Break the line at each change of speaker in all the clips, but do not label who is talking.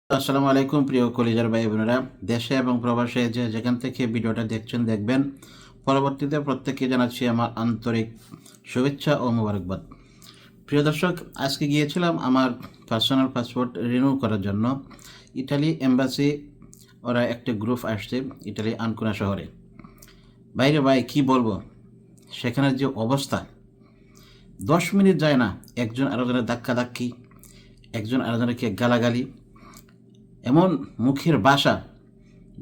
আসসালামু আলাইকুম প্রিয় কলিজার ভাই বোনেরা, দেশে এবং প্রবাসে যে যেখান থেকে ভিডিওটা দেখছেন দেখবেন, পরবর্তীতে প্রত্যেককে জানাচ্ছি আমার আন্তরিক শুভেচ্ছা ও মোবারকবাদ। প্রিয় দর্শক, আজকে গিয়েছিলাম আমার পার্সোনাল পাসপোর্ট রিনিউ করার জন্য। ইটালি এম্বাসি ওরা একটা গ্রুপ আসছে ইটালি আনকোনা শহরে। বাইরে ভাই কি বলবো, সেখানের যে অবস্থা, 10 মিনিট যায় না একজন আরেকজনের ধাক্কাধাক্কি, একজন আরেকজনকে গালাগালি, এমন মুখের ভাষা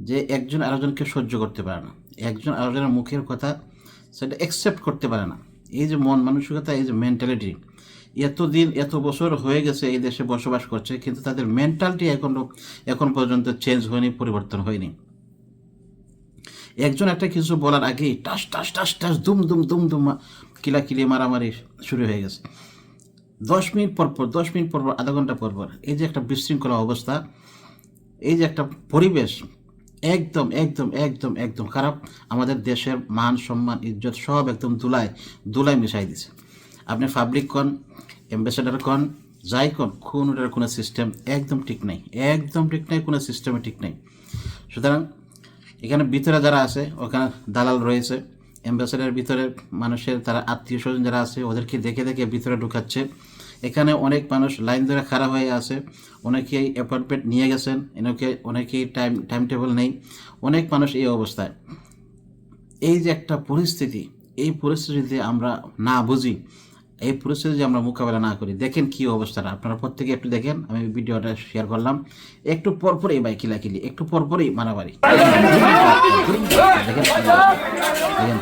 যে একজন আরেকজনকে সহ্য করতে পারে না, একজন আরেকজনের মুখের কথা সেটা অ্যাকসেপ্ট করতে পারে না। এই যে মন মানসিকতা, এই যে মেন্টালিটি, এতদিন এত বছর হয়ে গেছে এই দেশে বসবাস করছে, কিন্তু তাদের মেন্টালিটি এখন পর্যন্ত চেঞ্জ হয়নি, পরিবর্তন হয়নি। একজন একটা কিছু বলার আগেই টাস টাস টাস টাস দুম দুম দুম দুম কিলাকিলি মারামারি শুরু হয়ে গেছে। 10 মিনিট পর পর, 10 মিনিট পর পর, আধা ঘন্টা পর পর, এই যে একটা বিশৃঙ্খলা অবস্থা, এই যে একটা পরিবেশ, একদম একদম একদম একদম খারাপ। আমাদের দেশের মান সম্মান ইজ্জত সব একদম দুলায় মিশাই দিছে। আপনি পাবলিক কন, অ্যাম্বাসেডার কন, যাই কন, ওটার কোনো সিস্টেম একদম ঠিক নাই, একদম ঠিক নাই, কোনো সিস্টেমে ঠিক নাই। সুতরাং এখানে ভিতরে যারা আছে ওখানে দালাল রয়েছে, অ্যাম্বাসেডারের ভিতরে মানুষের তারা আত্মীয় স্বজন যারা আছে ওদেরকে দেখে দেখে ভিতরে ঢুকাচ্ছে। এখানে অনেক মানুষ লাইন ধরে খারাপ হয়ে আছে, অনেকেই অ্যাপয়েন্টমেন্ট নিয়ে গেছেন, অনেকেই টাইম টেবিল নেই, অনেক মানুষ এই অবস্থায়। এই যে একটা পরিস্থিতি, এই পরিস্থিতিতে আমরা না বুঝি, এই পরিস্থিতি যে আমরা মোকাবেলা না করি, দেখেন কি অবস্থাটা। আপনারা প্রত্যেকে একটু দেখেন, আমি ভিডিওটা শেয়ার করলাম, একটু পরপরই ভাই কিলাকিলি, একটু পরপরই মারামারি, দেখেন দেখেন।